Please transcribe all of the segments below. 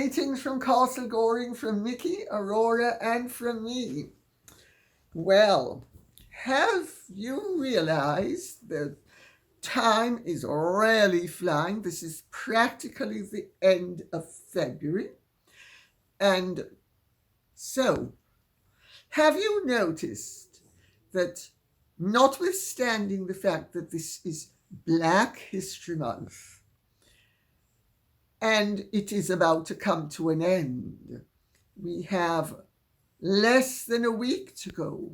Greetings from Castle Goring, from Mickey, Aurora, and from me. Well, have you realized that time is really flying? This is practically the end of February. And so, have you noticed that, notwithstanding the fact that this is Black History Month, and it is about to come to an end, we have less than a week to go,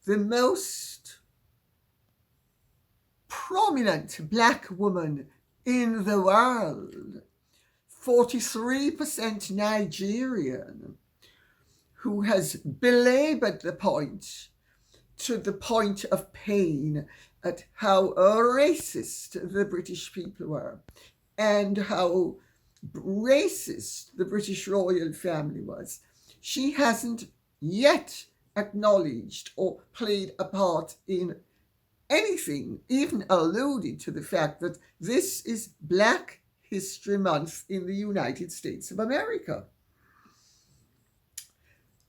the most prominent Black woman in the world, 43% Nigerian, who has belabored the point to the point of pain at how racist the British people were and how racist the British royal family was. She hasn't yet acknowledged or played a part in anything, even alluded to the fact that this is Black History Month in the United States of America.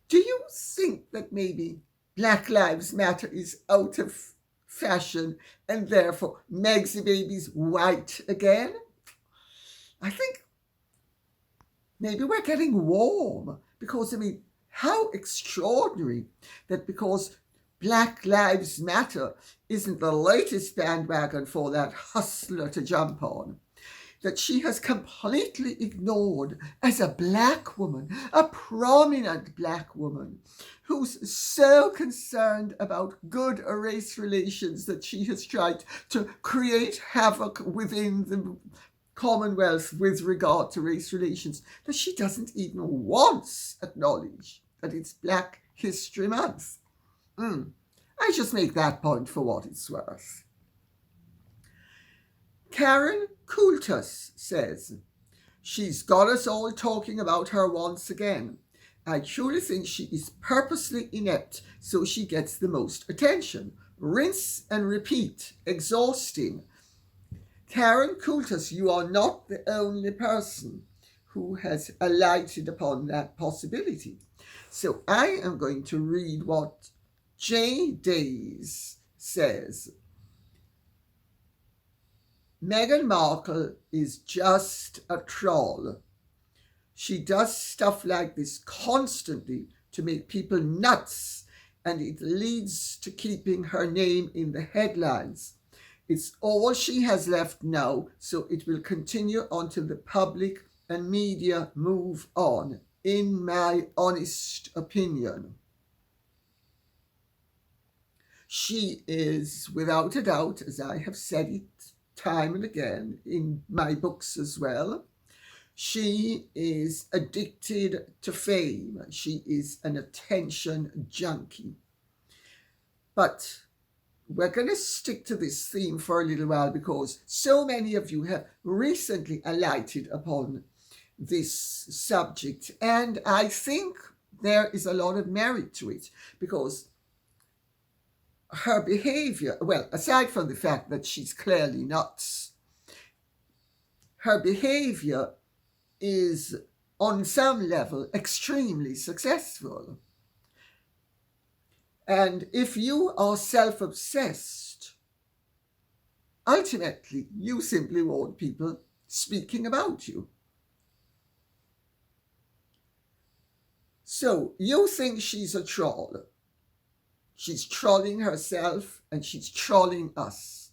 Do you think that maybe Black Lives Matter is out of fashion and therefore Meg's baby's white again? I think maybe we're getting warm because, how extraordinary that because Black Lives Matter isn't the latest bandwagon for that hustler to jump on, that she has completely ignored as a Black woman, a prominent Black woman, who's so concerned about good race relations that she has tried to create havoc within the Commonwealth with regard to race relations, that she doesn't even once acknowledge that it's Black History Month. I just make that point for what it's worth. Karen Coultus says, she's got us all talking about her once again. I truly think she is purposely inept so she gets the most attention. Rinse and repeat, exhausting. Karen Coultus, you are not the only person who has alighted upon that possibility. So I am going to read what J. Days says. Meghan Markle is just a troll. She does stuff like this constantly to make people nuts, and it leads to keeping her name in the headlines. It's all she has left now, so it will continue until the public and media move on, in my honest opinion. She is, without a doubt, as I have said it time and again in my books as well, she is addicted to fame. She is an attention junkie. But we're going to stick to this theme for a little while because so many of you have recently alighted upon this subject, and I think there is a lot of merit to it because her behavior, well, aside from the fact that she's clearly nuts, her behavior is on some level extremely successful. And if you are self-obsessed, ultimately you simply want people speaking about you. So you think she's a troll. She's trolling herself and she's trolling us.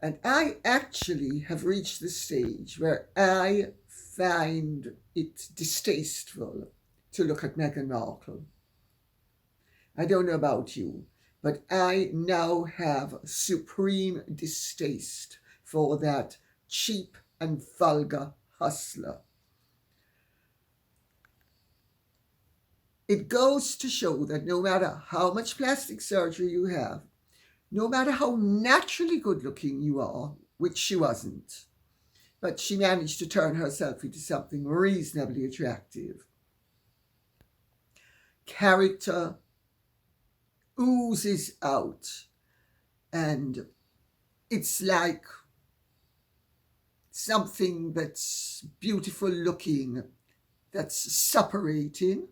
And I actually have reached the stage where I find it distasteful to look at Meghan Markle. I don't know about you, but I now have supreme distaste for that cheap and vulgar hustler. It goes to show that no matter how much plastic surgery you have, no matter how naturally good looking you are, which she wasn't, but she managed to turn herself into something reasonably attractive. Character oozes out, and it's like something that's beautiful looking, that's separating,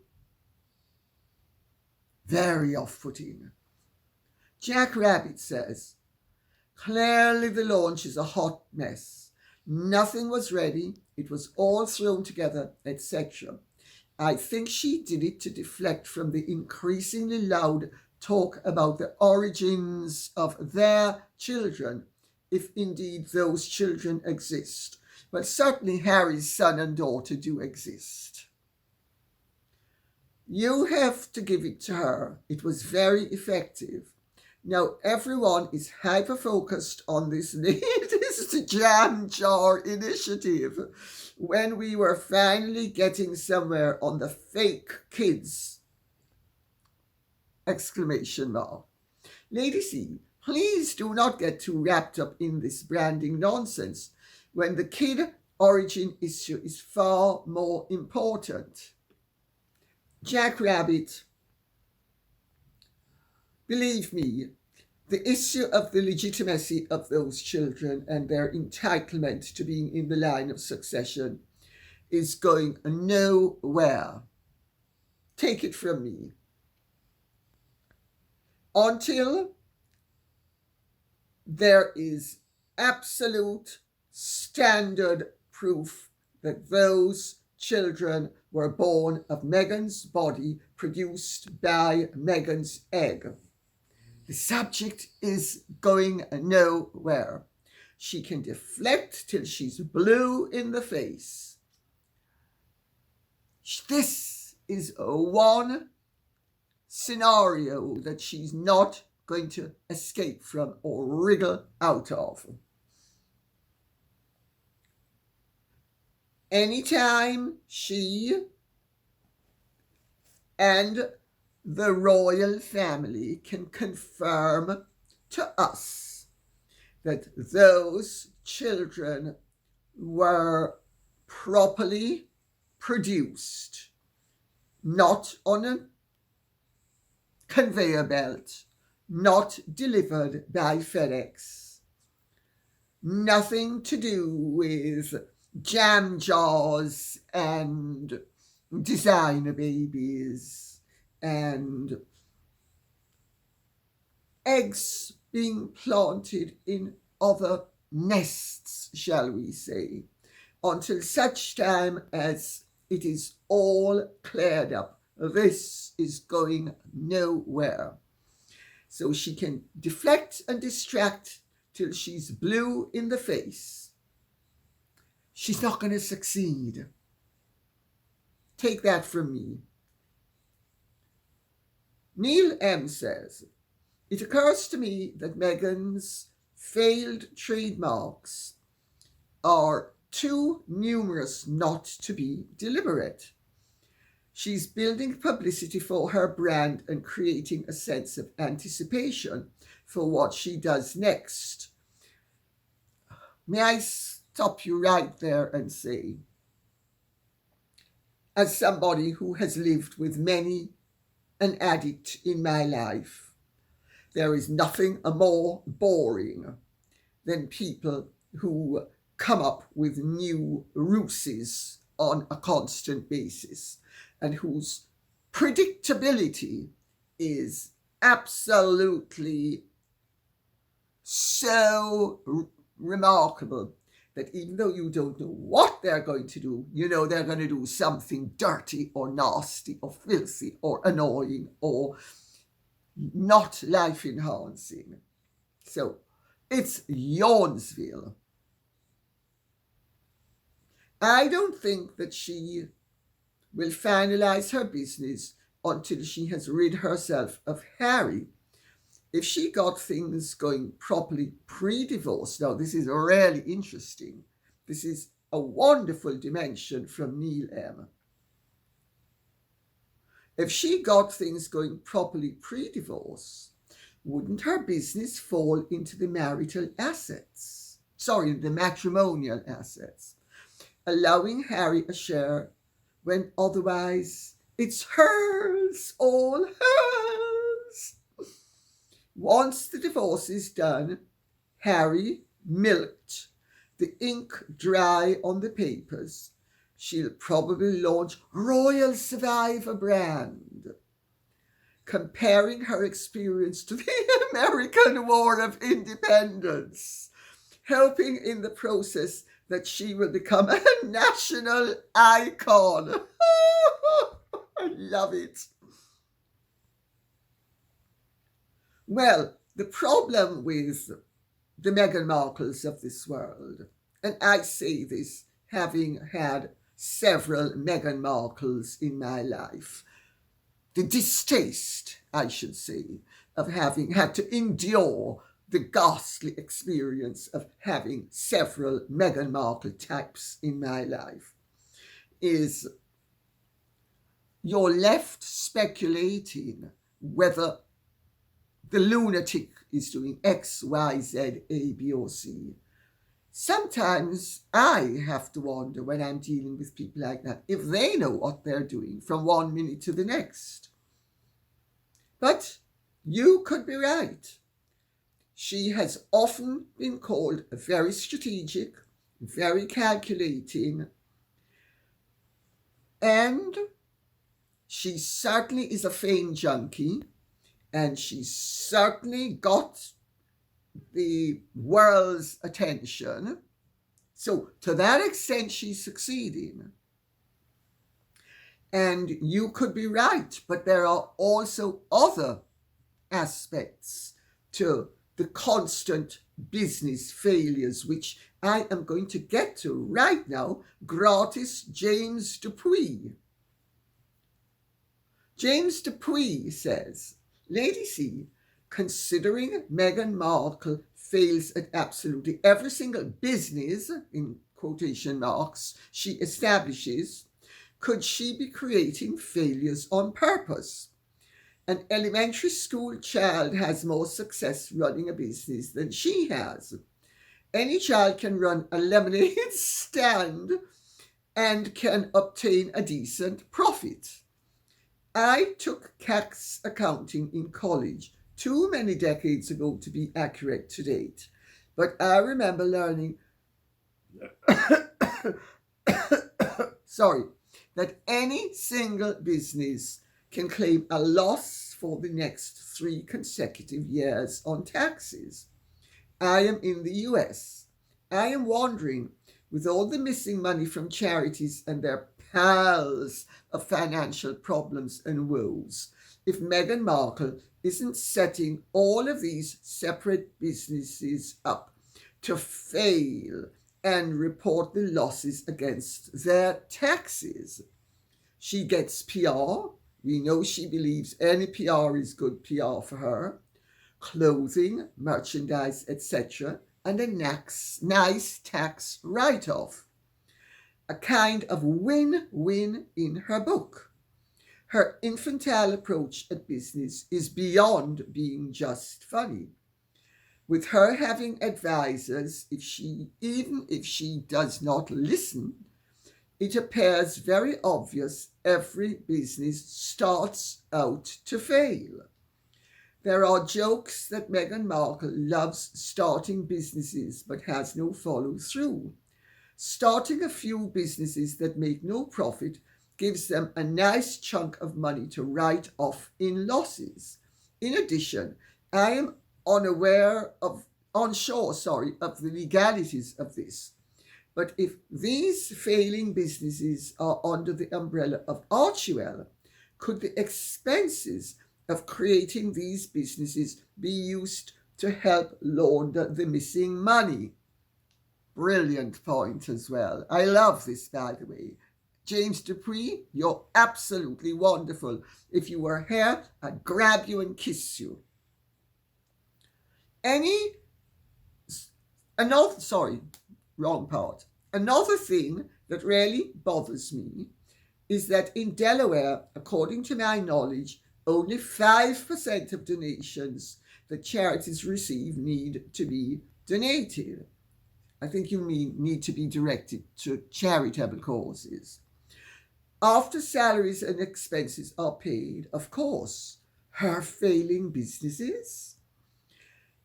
very off-putting. Jack Rabbit says, clearly the launch is a hot mess. Nothing was ready. It was all thrown together, etc. I think she did it to deflect from the increasingly loud talk about the origins of their children, if indeed those children exist. But certainly Harry's son and daughter do exist. You have to give it to her. It was very effective. Now everyone is hyper-focused on this latest jam jar initiative when we were finally getting somewhere on the fake kids! Exclamation mark. Lady C, please do not get too wrapped up in this branding nonsense when the kid origin issue is far more important. Jack Rabbit, believe me, the issue of the legitimacy of those children and their entitlement to being in the line of succession is going nowhere. Take it from me. Until there is absolute standard proof that those children were born of Meghan's body, produced by Meghan's egg, the subject is going nowhere. She can deflect till she's blue in the face. This is one scenario that she's not going to escape from or wriggle out of. Anytime she and the royal family can confirm to us that those children were properly produced, not on a conveyor belt, not delivered by FedEx, nothing to do with jam jars and designer babies and eggs being planted in other nests, shall we say, until such time as it is all cleared up. This is going nowhere. So she can deflect and distract till she's blue in the face. She's not going to succeed. Take that from me. Neil M. says, it occurs to me that Meghan's failed trademarks are too numerous not to be deliberate. She's building publicity for her brand and creating a sense of anticipation for what she does next. May I stop you right there and say, as somebody who has lived with many an addict in my life, there is nothing more boring than people who come up with new ruses on a constant basis and whose predictability is absolutely so remarkable that even though you don't know what they're going to do, you know they're going to do something dirty or nasty or filthy or annoying or not life-enhancing. So it's Yawnsville. I don't think that she will finalize her business until she has rid herself of Harry. If she got things going properly pre-divorce, now this is really interesting. This is a wonderful dimension from Neil M. If she got things going properly pre-divorce, wouldn't her business fall into the marital assets? Sorry, the matrimonial assets, allowing Harry a share when otherwise it's hers, all hers. Once the divorce is done, Harry milked the ink dry on the papers, she'll probably launch Royal Survivor brand, comparing her experience to the American War of Independence, helping in the process that she will become a national icon. I love it. Well, the problem with the Meghan Markles of this world, and I say this having had several Meghan Markles in my life, the distaste, I should say, of having had to endure the ghastly experience of having several Meghan Markle types in my life, is you're left speculating whether the lunatic is doing X, Y, Z, A, B, or C. Sometimes I have to wonder when I'm dealing with people like that if they know what they're doing from one minute to the next. But you could be right. She has often been called very strategic, very calculating, and she certainly is a fame junkie, and she certainly got the world's attention. So to that extent, she's succeeding. And you could be right, but there are also other aspects to the constant business failures, which I am going to get to right now. Gratis James Dupuy. James Dupuy says, Lady C, considering Meghan Markle fails at absolutely every single business, in quotation marks, she establishes, could she be creating failures on purpose? An elementary school child has more success running a business than she has. Any child can run a lemonade stand and can obtain a decent profit. I took tax accounting in college too many decades ago to be accurate to date, but I remember learning that any single business can claim a loss for the next 3 consecutive years on taxes. I am in the US. I am wondering, with all the missing money from charities and their piles of financial problems and woes, if Meghan Markle isn't setting all of these separate businesses up to fail and report the losses against their taxes. She gets PR. We know she believes any PR is good PR for her. Clothing, merchandise, etc. And a nice tax write-off. A kind of win-win in her book. Her infantile approach at business is beyond being just funny. With her having advisors, even if she does not listen, it appears very obvious every business starts out to fail. There are jokes that Meghan Markle loves starting businesses but has no follow through. Starting a few businesses that make no profit gives them a nice chunk of money to write off in losses. In addition, I am unsure of the legalities of this. But if these failing businesses are under the umbrella of Archewell, could the expenses of creating these businesses be used to help launder the missing money? Brilliant point as well. I love this, by the way. James Dupuy, you're absolutely wonderful. If you were here, I'd grab you and kiss you. Wrong part. Another thing that really bothers me is that in Delaware, according to my knowledge, only 5% of donations that charities receive need to be donated. I think you mean need to be directed to charitable causes. After salaries and expenses are paid, of course, her failing businesses.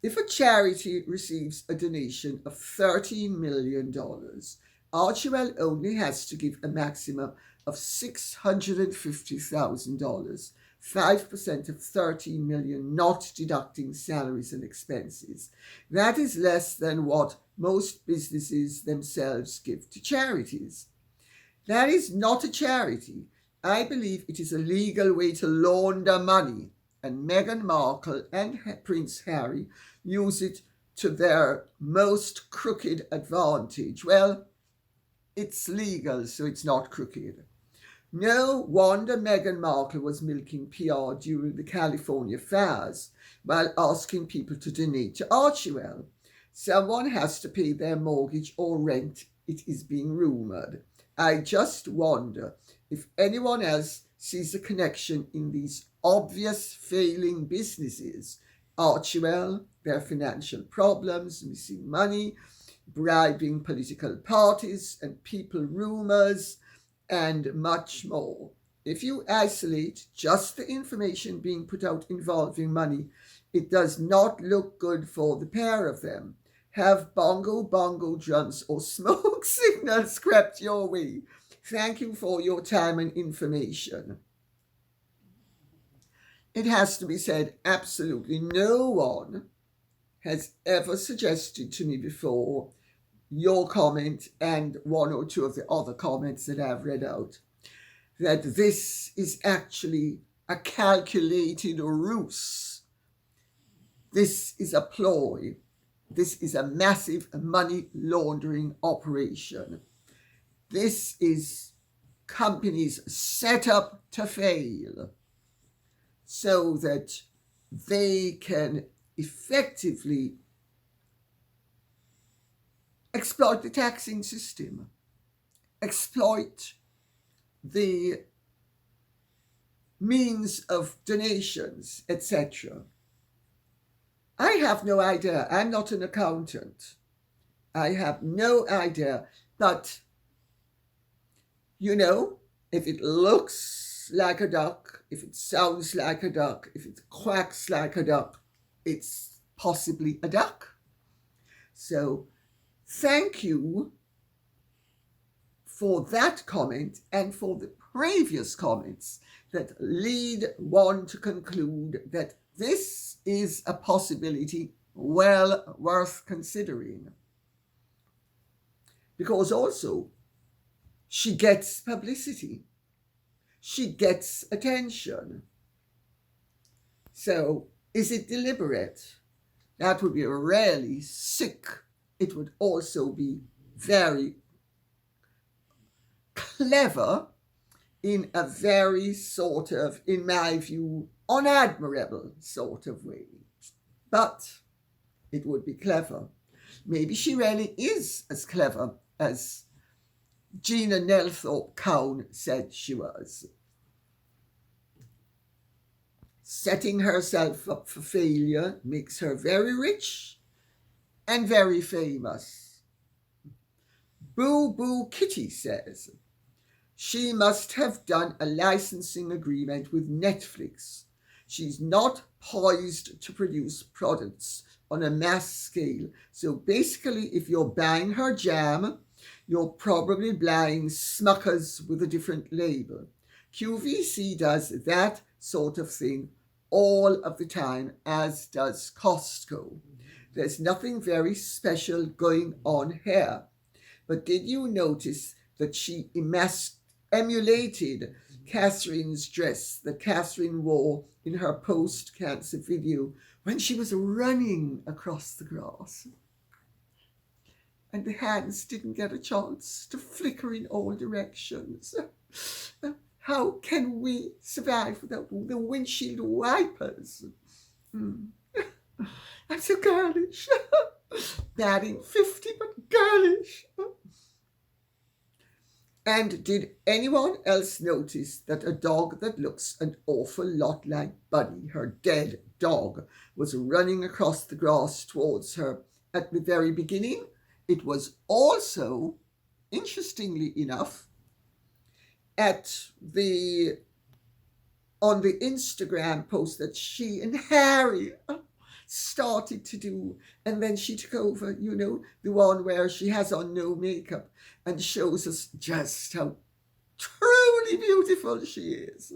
If a charity receives a donation of $13 million, Archewell only has to give a maximum of $650,000, 5% of 13 million, not deducting salaries and expenses. That is less than what most businesses themselves give to charities. That is not a charity. I believe it is a legal way to launder money, and Meghan Markle and Prince Harry use it to their most crooked advantage. Well, it's legal, so it's not crooked. No wonder Meghan Markle was milking PR during the California fires while asking people to donate to Archewell. Someone has to pay their mortgage or rent, it is being rumoured. I just wonder if anyone else sees a connection in these obvious failing businesses. Archewell, their financial problems, missing money, bribing political parties and people rumours, and much more. If you isolate just the information being put out involving money, it does not look good for the pair of them. Have bongo drums or smoke signals crept your way? Thank you for your time and information. It has to be said, absolutely no one has ever suggested to me before, your comment and one or two of the other comments that I've read out, that this is actually a calculated ruse. This is a ploy. This is a massive money laundering operation. This is companies set up to fail so that they can effectively exploit the taxing system, exploit the means of donations, etc. I have no idea. I'm not an accountant. I have no idea. But, if it looks like a duck, if it sounds like a duck, if it quacks like a duck, it's possibly a duck. So, thank you for that comment and for the previous comments that lead one to conclude that this is a possibility well worth considering. Because also, she gets publicity. She gets attention. So, is it deliberate? That would be really sick. It would also be very clever in a very sort of, in my view, unadmirable sort of way. But it would be clever. Maybe she really is as clever as Gina Nelthorpe Cowan said she was. Setting herself up for failure makes her very rich and very famous. Boo Boo Kitty says, she must have done a licensing agreement with Netflix. She's not poised to produce products on a mass scale. So basically, if you're buying her jam, you're probably buying Smuckers with a different label. QVC does that sort of thing all of the time, as does Costco. There's nothing very special going on here. But did you notice that she emulated Catherine's dress that Catherine wore in her post-cancer video when she was running across the grass? And the hands didn't get a chance to flicker in all directions. How can we survive without the windshield wipers? I'm so girlish. Batting 50, but girlish. And did anyone else notice that a dog that looks an awful lot like Bunny, her dead dog, was running across the grass towards her at the very beginning? It was also, interestingly enough, on the Instagram post that she and Harry started to do. And then she took over, the one where she has on no makeup and shows us just how truly beautiful she is.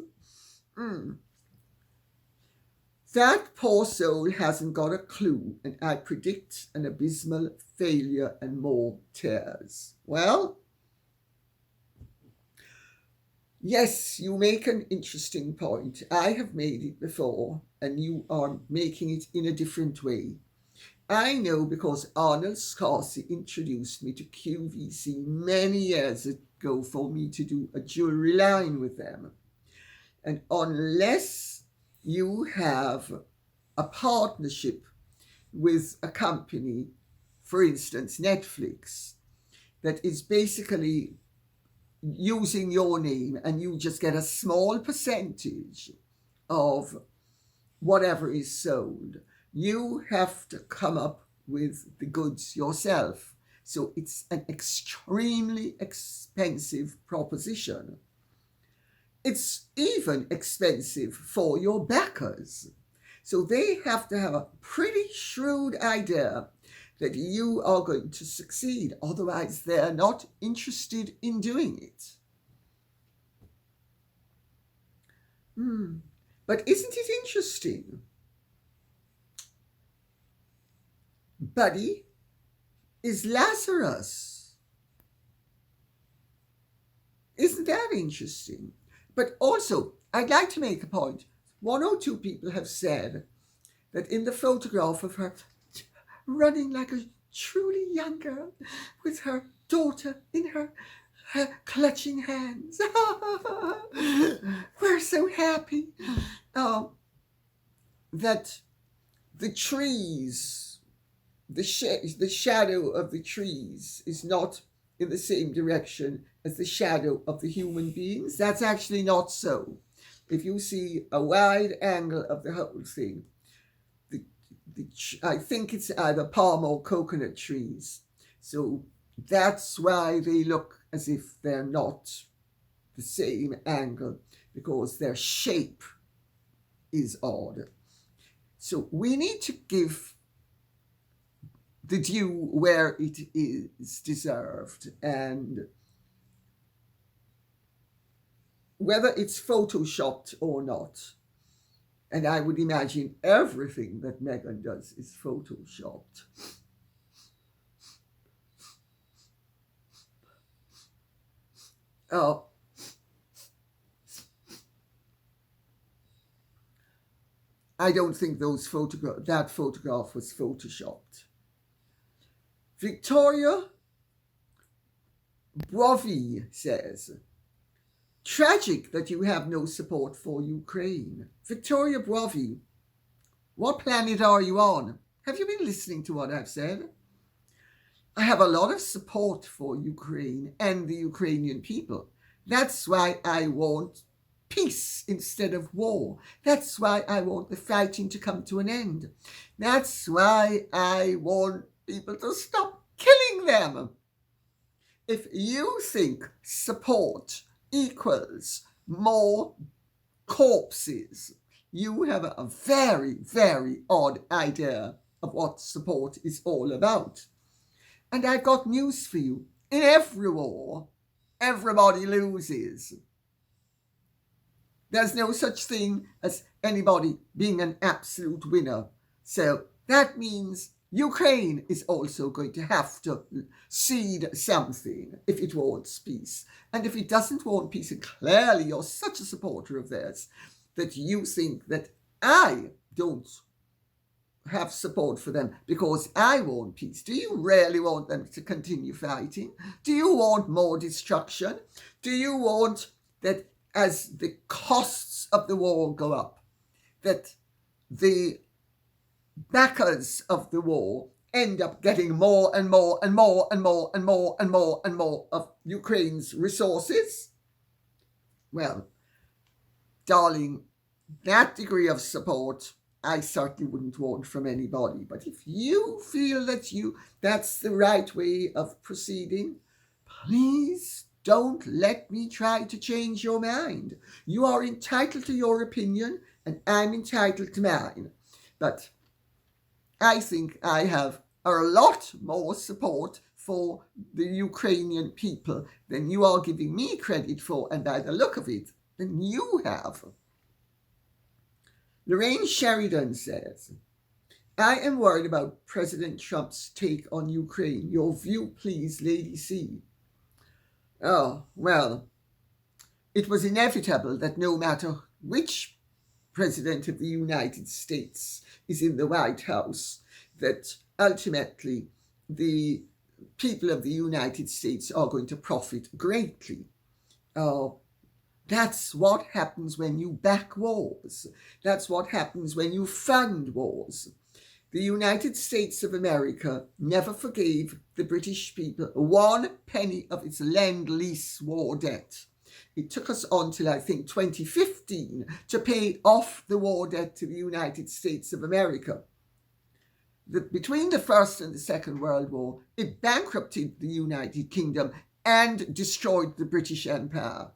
That poor soul hasn't got a clue, and I predict an abysmal failure and more tears. Well, yes, you make an interesting point. I have made it before, and you are making it in a different way. I know because Arnold Scarsi introduced me to QVC many years ago for me to do a jewelry line with them. And unless you have a partnership with a company, for instance, Netflix, that is basically using your name and you just get a small percentage of whatever is sold, you have to come up with the goods yourself. So it's an extremely expensive proposition. It's even expensive for your backers. So they have to have a pretty shrewd idea that you are going to succeed. Otherwise, they're not interested in doing it. But isn't it interesting? Buddy is Lazarus. Isn't that interesting? But also, I'd like to make a point. One or two people have said that in the photograph of her running like a truly young girl with her daughter in her clutching hands. We're so happy that the trees, the shadow of the trees is not in the same direction as the shadow of the human beings. That's actually not so. If you see a wide angle of the whole thing, I think it's either palm or coconut trees. So that's why they look as if they're not the same angle, because their shape is odd. So we need to give the due where it is deserved, and whether it's photoshopped or not. And I would imagine everything that Meghan does is photoshopped. I don't think that photograph was photoshopped. Victoria Brovy says, tragic that you have no support for Ukraine. Victoria Brovy, what planet are you on? Have you been listening to what I've said? I have a lot of support for Ukraine and the Ukrainian people. That's why I want peace instead of war. That's why I want the fighting to come to an end. That's why I want people to stop killing them. If you think support equals more corpses, you have a very, very odd idea of what support is all about. And I've got news for you. In every war, everybody loses. There's no such thing as anybody being an absolute winner. So that means Ukraine is also going to have to cede something if it wants peace. And if it doesn't want peace, and clearly you're such a supporter of theirs that you think that I don't have support for them because I want peace. Do you really want them to continue fighting? Do you want more destruction? Do you want that as the costs of the war go up, that the backers of the war end up getting more and more and more and more and more and more and more of Ukraine's resources? Well, darling, that degree of support I certainly wouldn't want from anybody. But if you feel that that's the right way of proceeding, please don't let me try to change your mind. You are entitled to your opinion, and I'm entitled to mine. But I think I have a lot more support for the Ukrainian people than you are giving me credit for, and by the look of it, than you have. Lorraine Sheridan says, I am worried about President Trump's take on Ukraine. Your view, please, Lady C. Oh, well, it was inevitable that no matter which President of the United States is in the White House, that ultimately the people of the United States are going to profit greatly. That's what happens when you back wars. That's what happens when you fund wars. The United States of America never forgave the British people 1 penny of its Lend-Lease war debt. It took us until, I think, 2015 to pay off the war debt to the United States of America. Between the First and the Second World War, it bankrupted the United Kingdom and destroyed the British Empire.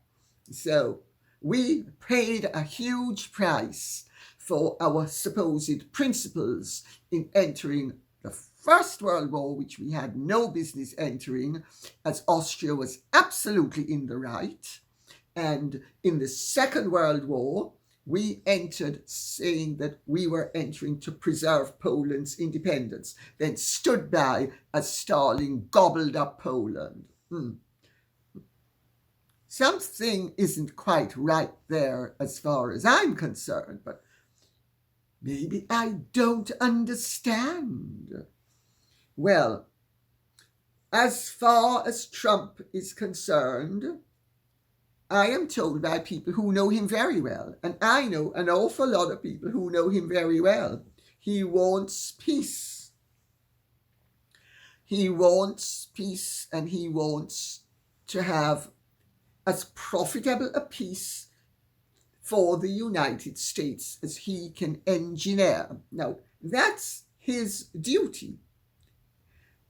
So we paid a huge price for our supposed principles in entering the First World War, which we had no business entering, as Austria was absolutely in the right. And in the Second World War, we entered saying that we were entering to preserve Poland's independence, then stood by as Stalin gobbled up Poland. Something isn't quite right there as far as I'm concerned, but maybe I don't understand. Well, as far as Trump is concerned, I am told by people who know him very well, and I know an awful lot of people who know him very well, he wants peace. He wants peace, and he wants to have as profitable a peace for the United States as he can engineer. Now, that's his duty.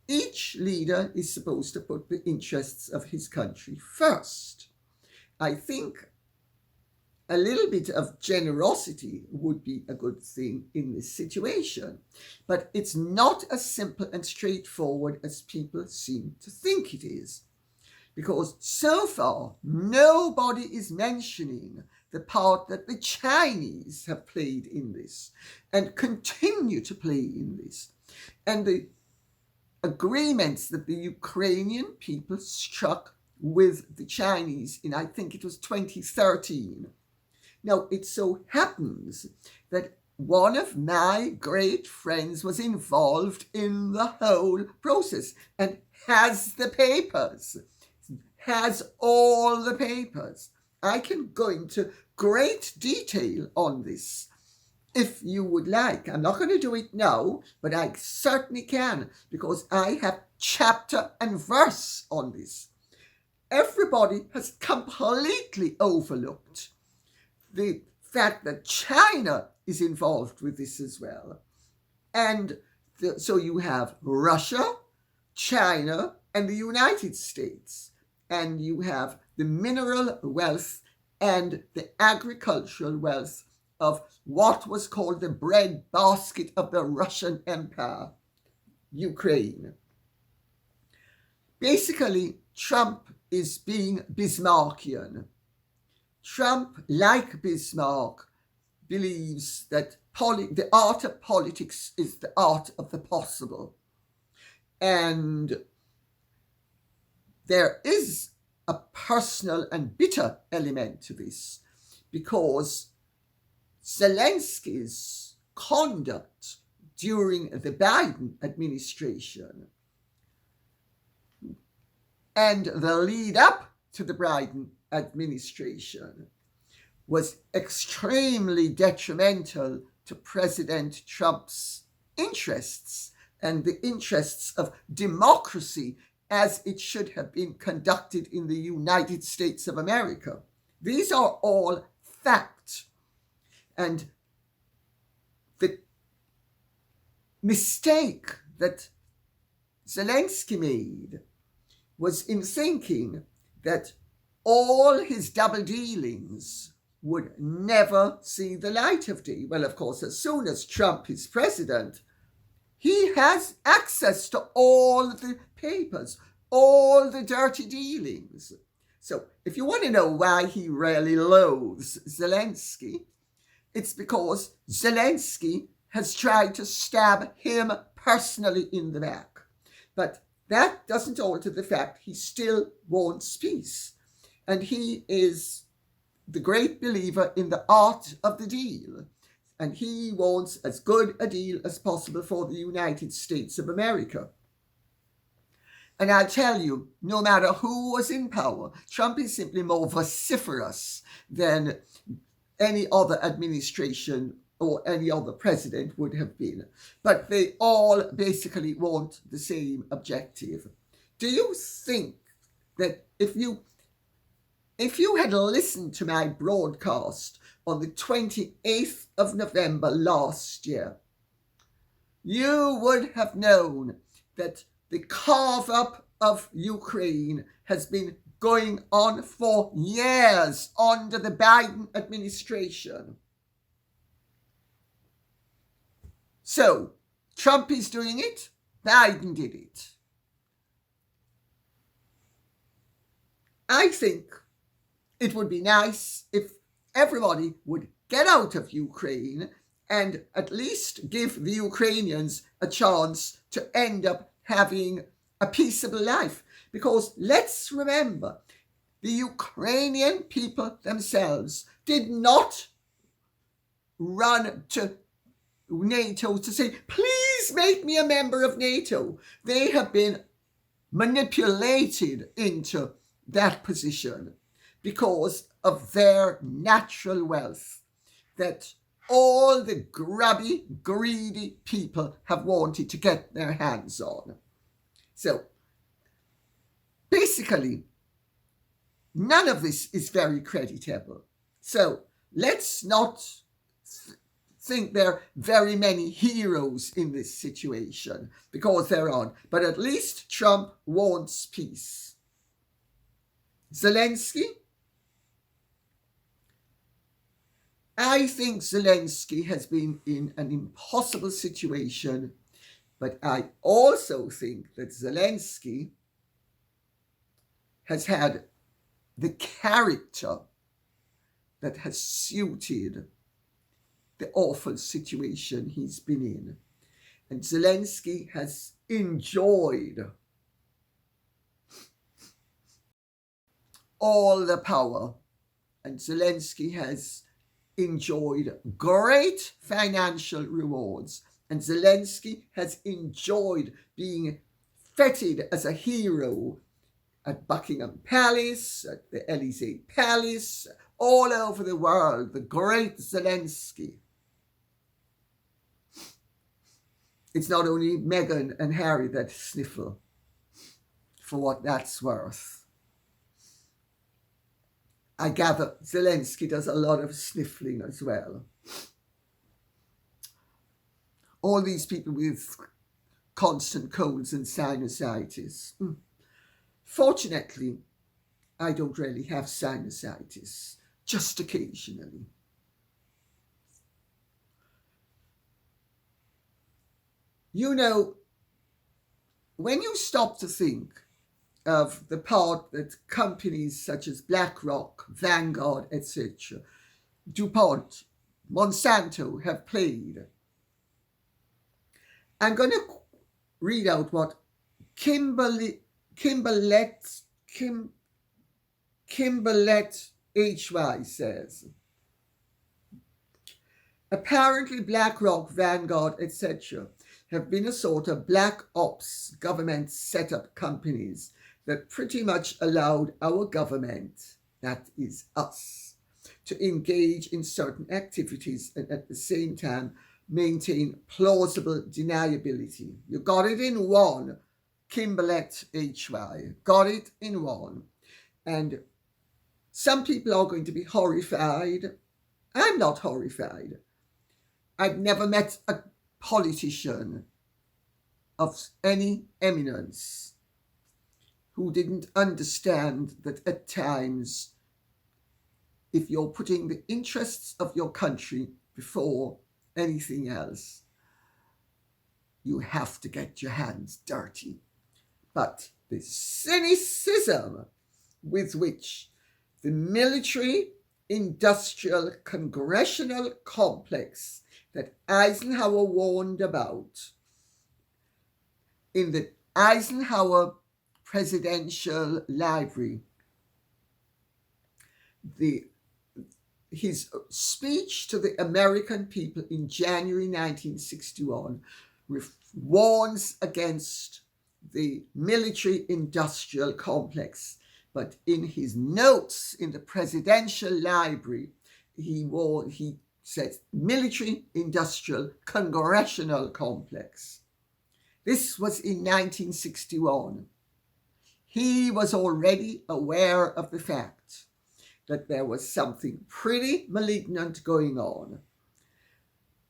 Each leader is supposed to put the interests of his country first. I think a little bit of generosity would be a good thing in this situation, but it's not as simple and straightforward as people seem to think it is. Because so far, nobody is mentioning the part that the Chinese have played in this and continue to play in this. And the agreements that the Ukrainian people struck with the Chinese in, I think it was 2013. Now, it so happens that one of my great friends was involved in the whole process and has the papers. Has all the papers. I can go into great detail on this if you would like. I'm not going to do it now, but I certainly can, because I have chapter and verse on this. Everybody has completely overlooked the fact that China is involved with this as well. And so you have Russia, China, and the United States. And you have the mineral wealth and the agricultural wealth of what was called the breadbasket of the Russian Empire, Ukraine. Basically, Trump is being Bismarckian. Trump, like Bismarck, believes that the art of politics is the art of the possible. And there is a personal and bitter element to this, because Zelensky's conduct during the Biden administration and the lead up to the Biden administration was extremely detrimental to President Trump's interests and the interests of democracy as it should have been conducted in the United States of America. These are all fact. And the mistake that Zelensky made was in thinking that all his double dealings would never see the light of day. Well, of course, as soon as Trump is president, He has access to all the papers, all the dirty dealings. So if you want to know why he really loathes Zelensky, it's because Zelensky has tried to stab him personally in the back. But that doesn't alter the fact he still wants peace. And he is the great believer in the art of the deal. And he wants as good a deal as possible for the United States of America. And I'll tell you, no matter who was in power, Trump is simply more vociferous than any other administration or any other president would have been. But they all basically want the same objective. Do you think that if you had listened to my broadcast on the 28th of November last year, you would have known that the carve-up of Ukraine has been going on for years under the Biden administration. So, Trump is doing it, Biden did it. I think it would be nice if everybody would get out of Ukraine and at least give the Ukrainians a chance to end up having a peaceable life. Because let's remember, the Ukrainian people themselves did not run to NATO to say, please make me a member of NATO. They have been manipulated into that position because of their natural wealth that all the grubby, greedy people have wanted to get their hands on. So, basically, none of this is very creditable. So, let's not think there are very many heroes in this situation, because there aren't. But at least Trump wants peace. Zelensky? I think Zelensky has been in an impossible situation, but I also think that Zelensky has had the character that has suited the awful situation he's been in. And Zelensky has enjoyed all the power, and Zelensky has enjoyed great financial rewards, and Zelensky has enjoyed being feted as a hero at Buckingham Palace, at the Elysee Palace, all over the world, the great Zelensky. It's not only Meghan and Harry that sniffle, for what that's worth. I gather Zelensky does a lot of sniffling as well. All these people with constant colds and sinusitis. Fortunately, I don't really have sinusitis, just occasionally. You know, when you stop to think of the part that companies such as BlackRock, Vanguard, etc., DuPont, Monsanto have played, I'm going to read out what Kimberlette HY says. Apparently BlackRock, Vanguard, etc. have been a sort of black ops government set-up companies that pretty much allowed our government, that is us, to engage in certain activities and at the same time maintain plausible deniability. You got it in one, Kimberlette HY. Got it in one. And some people are going to be horrified. I'm not horrified. I've never met a politician of any eminence who didn't understand that at times, if you're putting the interests of your country before anything else, you have to get your hands dirty. But the cynicism with which the military-industrial congressional complex that Eisenhower warned about in the Eisenhower Presidential Library, his speech to the American people in January 1961 warns against the military-industrial complex. But in his notes in the Presidential Library, he says military-industrial congressional complex. This was in 1961. He was already aware of the fact that there was something pretty malignant going on.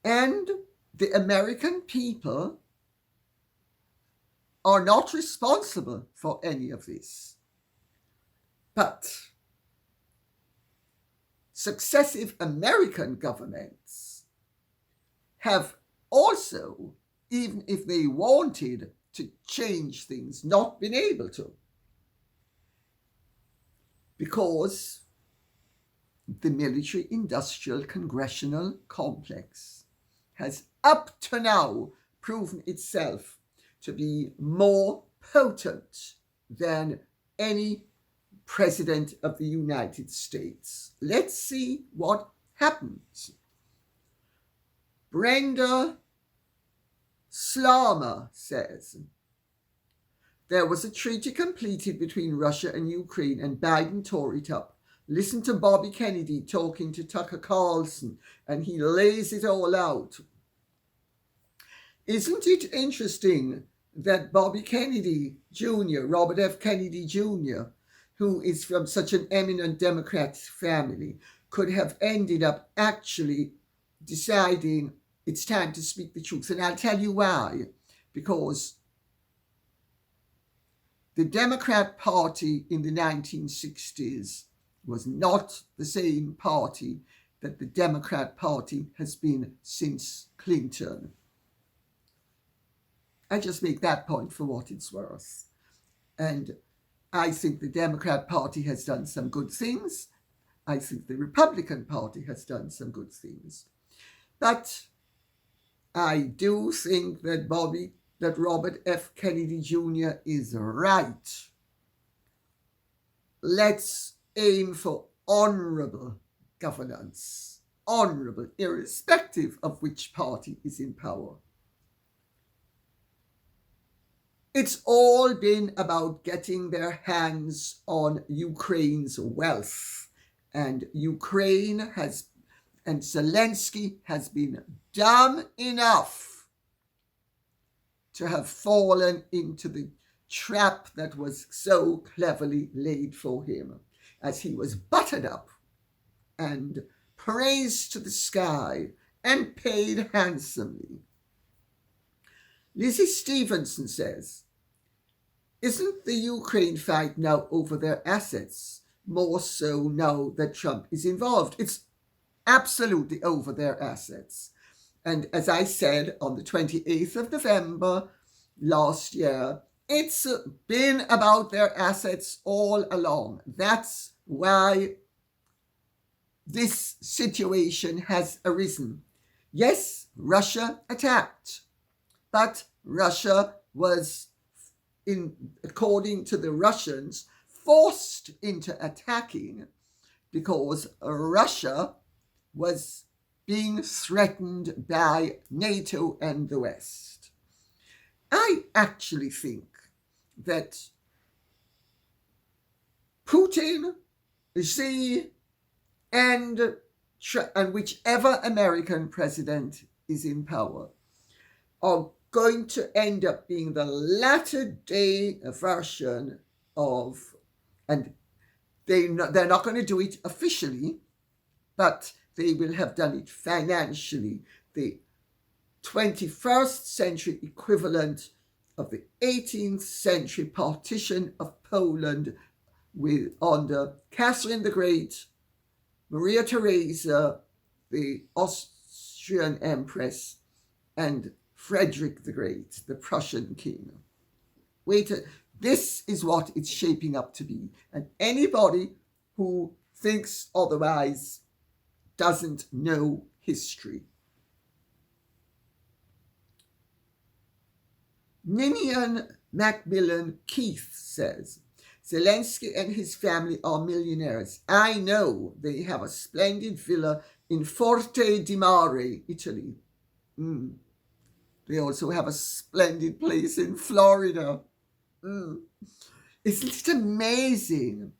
And the American people are not responsible for any of this. But successive American governments have also, even if they wanted to change things, not been able to. Because the military-industrial congressional complex has up to now proven itself to be more potent than any president of the United States. Let's see what happens. Brenda Starmer says, there was a treaty completed between Russia and Ukraine, and Biden tore it up. Listen to Bobby Kennedy talking to Tucker Carlson, and he lays it all out. Isn't it interesting that Bobby Kennedy Jr., Robert F. Kennedy Jr., who is from such an eminent Democrat family, could have ended up actually deciding it's time to speak the truth? And I'll tell you why. Because the Democrat Party in the 1960s was not the same party that the Democrat Party has been since Clinton. I just make that point for what it's worth. And I think the Democrat Party has done some good things. I think the Republican Party has done some good things. But I do think that Robert F. Kennedy Jr. is right. Let's aim for honorable governance, honorable, irrespective of which party is in power. It's all been about getting their hands on Ukraine's wealth, and Zelensky has been dumb enough to have fallen into the trap that was so cleverly laid for him, as he was buttered up and praised to the sky and paid handsomely. Lizzie Stevenson says, isn't the Ukraine fight now over their assets, more so now that Trump is involved? It's absolutely over their assets. And as I said on the 28th of November last year, it's been about their assets all along. That's why this situation has arisen. Yes, Russia attacked, but Russia was, according to the Russians, forced into attacking because Russia was being threatened by NATO and the West. I actually think that Putin, Xi, and whichever American president is in power are going to end up being the latter-day version of, and they're not going to do it officially, but they will have done it financially, the 21st century equivalent of the 18th century partition of Poland under Catherine the Great, Maria Theresa, the Austrian Empress, and Frederick the Great, the Prussian king. Wait, this is what it's shaping up to be. And anybody who thinks otherwise doesn't know history. Ninian Macmillan Keith says, Zelensky and his family are millionaires. I know they have a splendid villa in Forte di Mare, Italy. They also have a splendid place in Florida. Isn't it amazing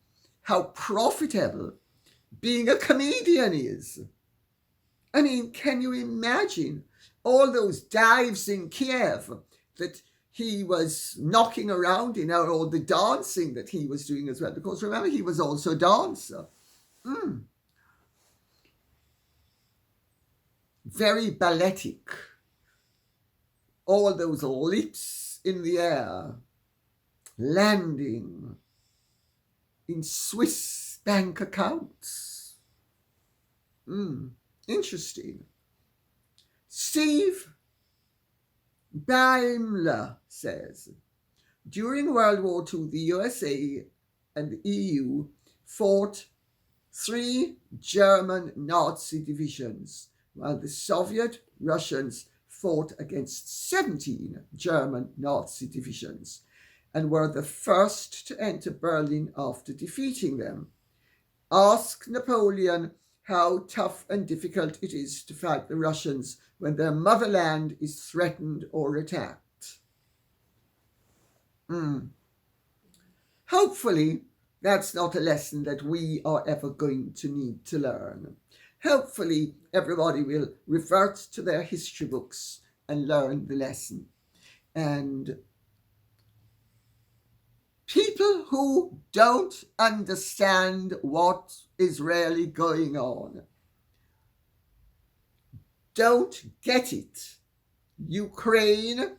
how profitable being a comedian is? I mean, can you imagine all those dives in Kiev that he was knocking around in, or all the dancing that he was doing as well? Because remember, he was also a dancer. Very balletic. All those leaps in the air, landing in Swiss bank accounts. Interesting. Steve Daimler says, during World War II, the USA and the EU fought 3 German Nazi divisions, while the Soviet Russians fought against 17 German Nazi divisions and were the first to enter Berlin after defeating them. Ask Napoleon how tough and difficult it is to fight the Russians when their motherland is threatened or attacked. Hopefully, that's not a lesson that we are ever going to need to learn. Hopefully, everybody will revert to their history books and learn the lesson. And people who don't understand what is really going on don't get it. Ukraine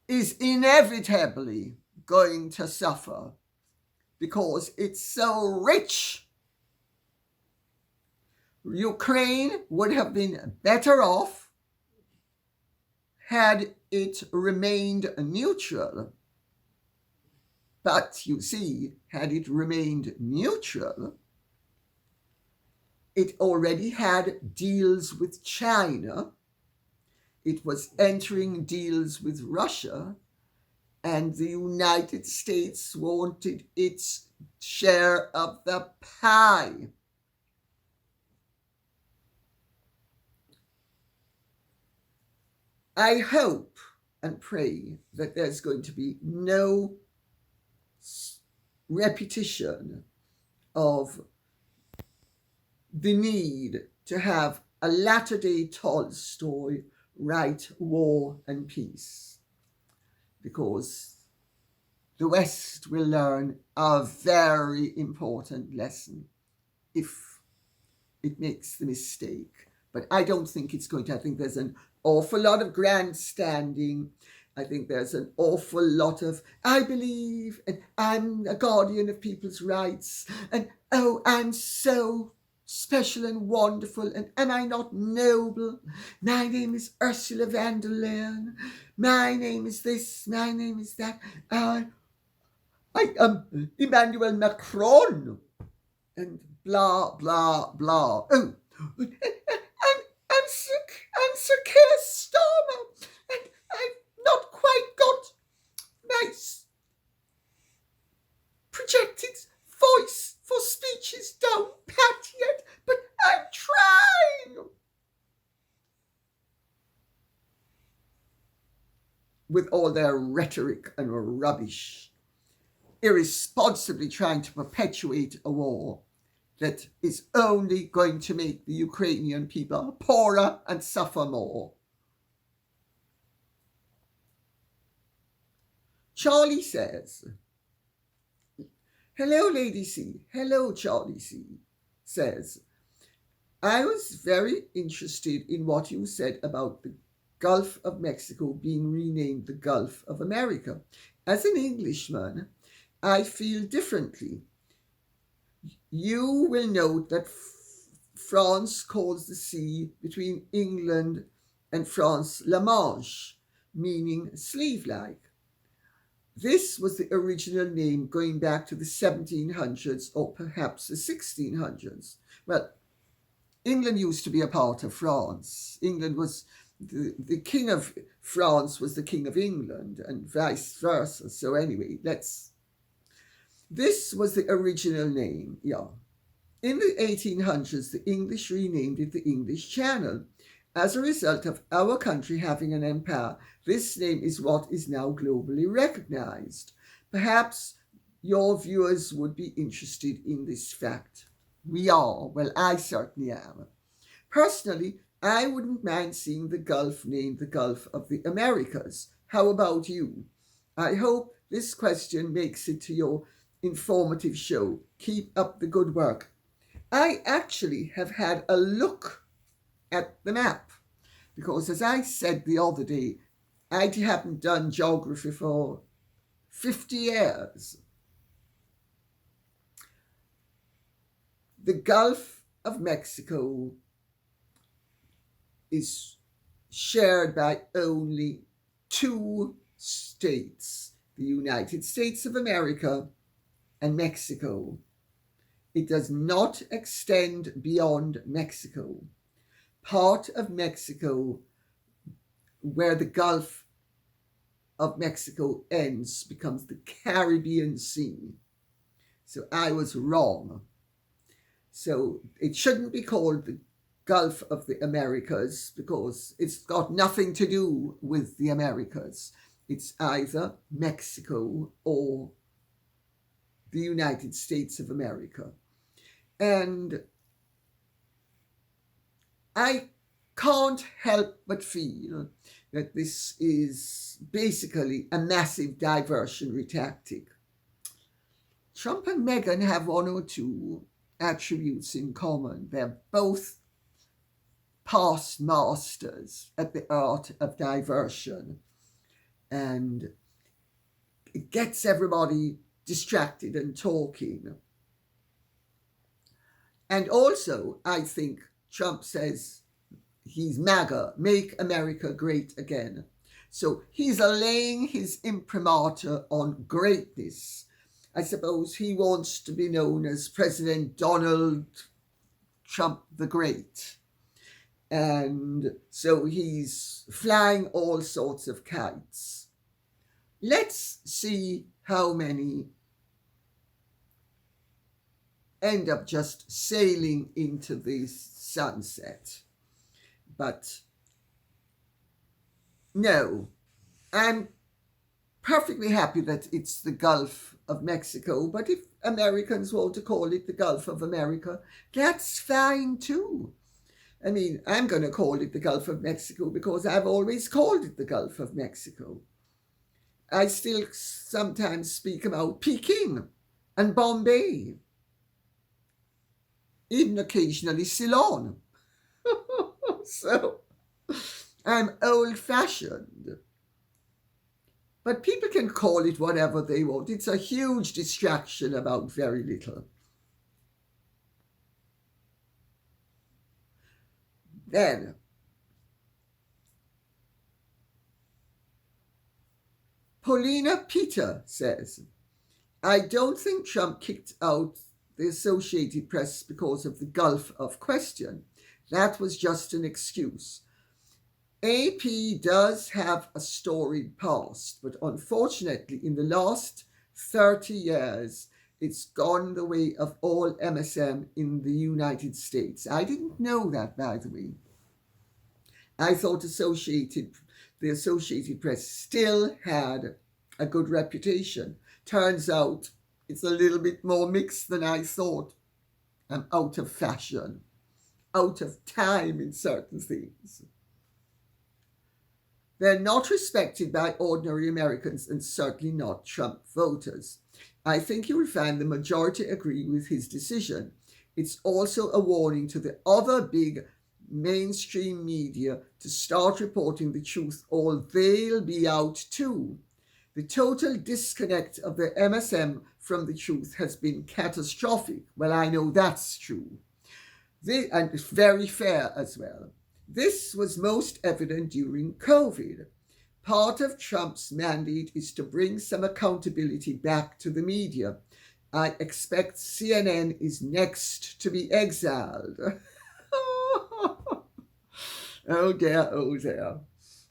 is inevitably going to suffer because it's so rich. Ukraine would have been better off had it remained neutral. But you see, had it remained neutral, it already had deals with China, it was entering deals with Russia, and the United States wanted its share of the pie. I hope and pray that there's going to be no repetition of the need to have a latter-day Tolstoy write War and Peace, because the West will learn a very important lesson if it makes the mistake. But I don't think it's going to. I think there's an awful lot of grandstanding. I think there's an awful lot of, I believe, and I'm a guardian of people's rights, and oh, I'm so special and wonderful, and am I not noble? My name is Ursula von der Leyen. My name is this, my name is that. I am Emmanuel Macron, and blah, blah, blah. Oh, I'm Sir Keir Starmer, and I've not quite got my projected voice for speeches down pat yet, but I'm trying. With all their rhetoric and rubbish, irresponsibly trying to perpetuate a war that is only going to make the Ukrainian people poorer and suffer more. Charlie says, hello, Lady C. Hello, Charlie C. says, I was very interested in what you said about the Gulf of Mexico being renamed the Gulf of America. As an Englishman, I feel differently. You will note that France calls the sea between England and France La Manche, meaning slave-like. This was the original name going back to the 1700s or perhaps the 1600s. Well, England used to be a part of France. England was the king of France was the king of England and vice versa. So anyway, this was the original name, yeah. In the 1800s, the English renamed it the English Channel. As a result of our country having an empire, this name is what is now globally recognized. Perhaps your viewers would be interested in this fact. We are. Well, I certainly am. Personally, I wouldn't mind seeing the Gulf named the Gulf of the Americas. How about you? I hope this question makes it to your informative show. Keep up the good work. I actually have had a look at the map because, as I said the other day, I haven't done geography for 50 years. The Gulf of Mexico is shared by only two states, the United States of America and Mexico. It does not extend beyond Mexico. Part of Mexico, where the Gulf of Mexico ends, becomes the Caribbean Sea. So I was wrong. So it shouldn't be called the Gulf of the Americas because it's got nothing to do with the Americas. It's either Mexico or the United States of America. And I can't help but feel that this is basically a massive diversionary tactic. Trump and Meghan have one or two attributes in common. They're both past masters at the art of diversion. And it gets everybody distracted and talking. And also, I think Trump says he's MAGA, make America great again. So he's allaying his imprimatur on greatness. I suppose he wants to be known as President Donald Trump the Great. And so he's flying all sorts of kites. Let's see how many end up just sailing into the sunset. But no, I'm perfectly happy that it's the Gulf of Mexico, but if Americans want to call it the Gulf of America, that's fine too. I mean, I'm going to call it the Gulf of Mexico because I've always called it the Gulf of Mexico. I still sometimes speak about Peking and Bombay, even occasionally Ceylon. So I'm old-fashioned. But people can call it whatever they want. It's a huge distraction about very little. Then, Paulina Peter says, I don't think Trump kicked out the Associated Press because of the Gulf of question. That was just an excuse. AP does have a storied past, but unfortunately in the last 30 years, it's gone the way of all MSM in the United States. I didn't know that, by the way. I thought the Associated Press still had a good reputation. Turns out it's a little bit more mixed than I thought. I'm out of fashion, out of time in certain things. They're not respected by ordinary Americans and certainly not Trump voters. I think you will find the majority agree with his decision. It's also a warning to the other big mainstream media to start reporting the truth or they'll be out too. The total disconnect of the MSM from the truth has been catastrophic. Well, I know that's true. And it's very fair as well. This was most evident during COVID. Part of Trump's mandate is to bring some accountability back to the media. I expect CNN is next to be exiled. Oh dear, oh dear.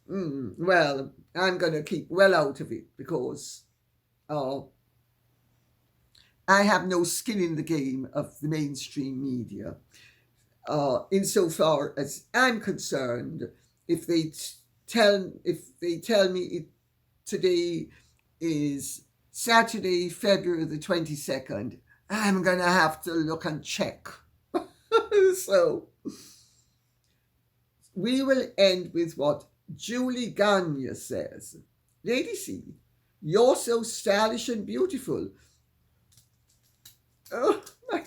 Well, I'm going to keep well out of it because I have no skin in the game of the mainstream media. Insofar as I'm concerned, if they tell me today is Saturday, February the 22nd, I'm gonna have to look and check. So we will end with what Julie Gagne says. Lady C, you're so stylish and beautiful. Oh, my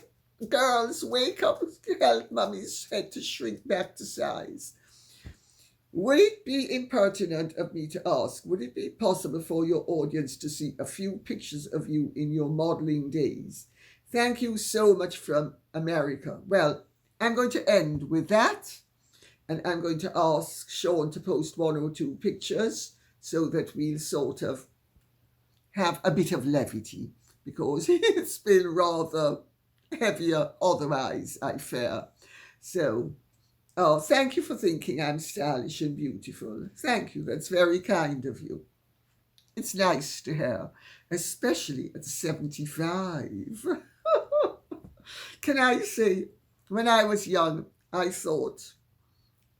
girls, wake up. Help mummy's head to shrink back to size. Would it be impertinent of me to ask, would it be possible for your audience to see a few pictures of you in your modeling days? Thank you so much from America. Well, I'm going to end with that, and I'm going to ask Sean to post one or two pictures so that we'll sort of have a bit of levity, because it's been rather heavier otherwise, I fear. So, thank you for thinking I'm stylish and beautiful. Thank you, that's very kind of you. It's nice to hear, especially at 75. Can I say, when I was young, I thought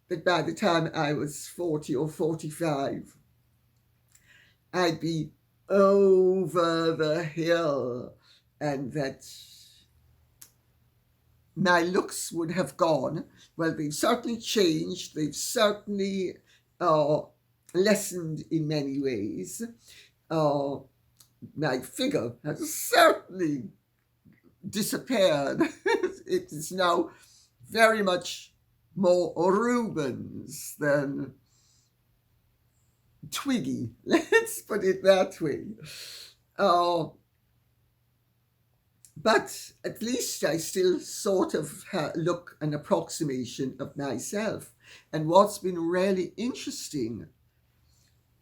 that by the time I was 40 or 45, I'd be over the hill, and that my looks would have gone. Well, they've certainly changed. They've certainly lessened in many ways. My figure has certainly disappeared. It is now very much more Rubens than Twiggy. Let's put it that way. But at least I still sort of look an approximation of myself. And what's been really interesting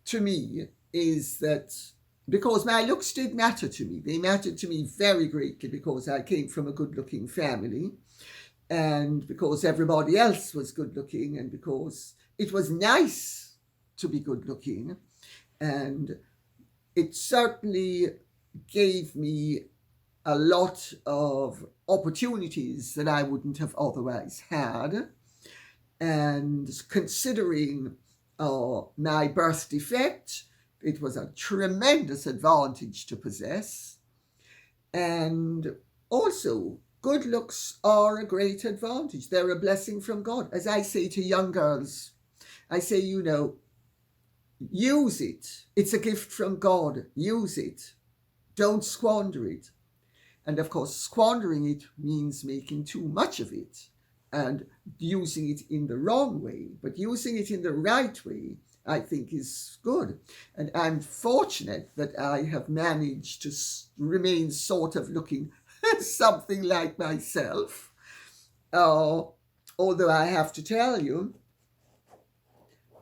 to me is that, because my looks did matter to me, they mattered to me very greatly, because I came from a good-looking family, and because everybody else was good-looking, and because it was nice to be good-looking, and it certainly gave me a lot of opportunities that I wouldn't have otherwise had. And considering my birth defect, it was a tremendous advantage to possess. And also, good looks are a great advantage. They're a blessing from God. As I say to young girls, I say, use it. It's a gift from God. Use it. Don't squander it. And of course, squandering it means making too much of it and using it in the wrong way. But using it in the right way, I think, is good. And I'm fortunate that I have managed to remain sort of looking something like myself. Although I have to tell you,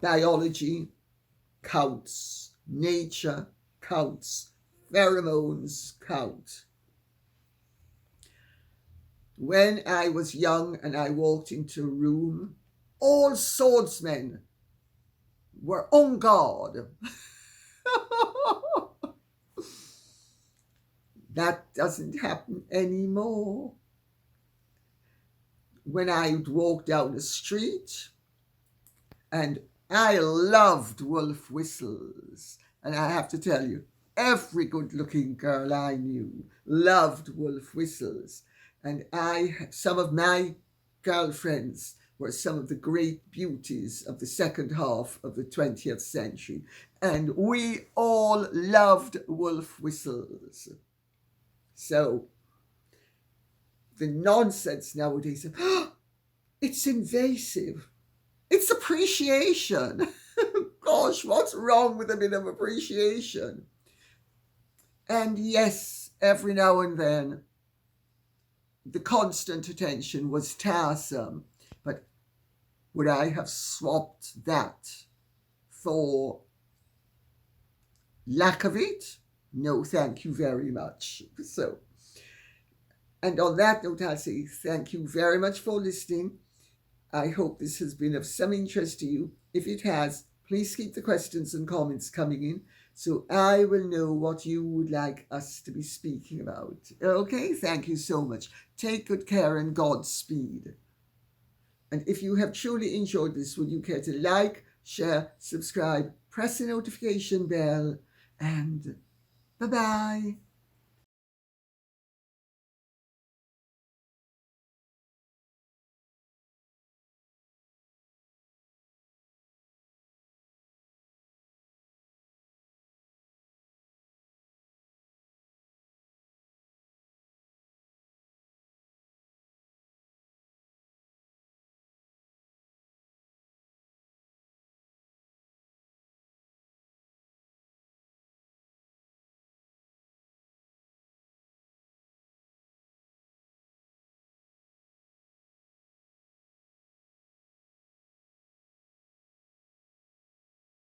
biology counts, nature counts, pheromones count. When I was young and I walked into a room, all swordsmen were on guard. That doesn't happen anymore. When I would walk down the street, and I loved wolf whistles, and I have to tell you, every good-looking girl I knew loved wolf whistles. And some of my girlfriends were some of the great beauties of the second half of the 20th century. And we all loved wolf whistles. So the nonsense nowadays of, it's invasive. It's appreciation. Gosh, what's wrong with a bit of appreciation? And yes, every now and then, the constant attention was tiresome, but Would I have swapped that for lack of it? No, thank you very much. So, and on that note, I'll say thank you very much for listening. I hope this has been of some interest to you. If it has, please keep the questions and comments coming in so I will know what you would like us to be speaking about. Okay, thank you so much. Take good care and Godspeed. And if you have truly enjoyed this, would you care to like, share, subscribe, press the notification bell, and bye-bye.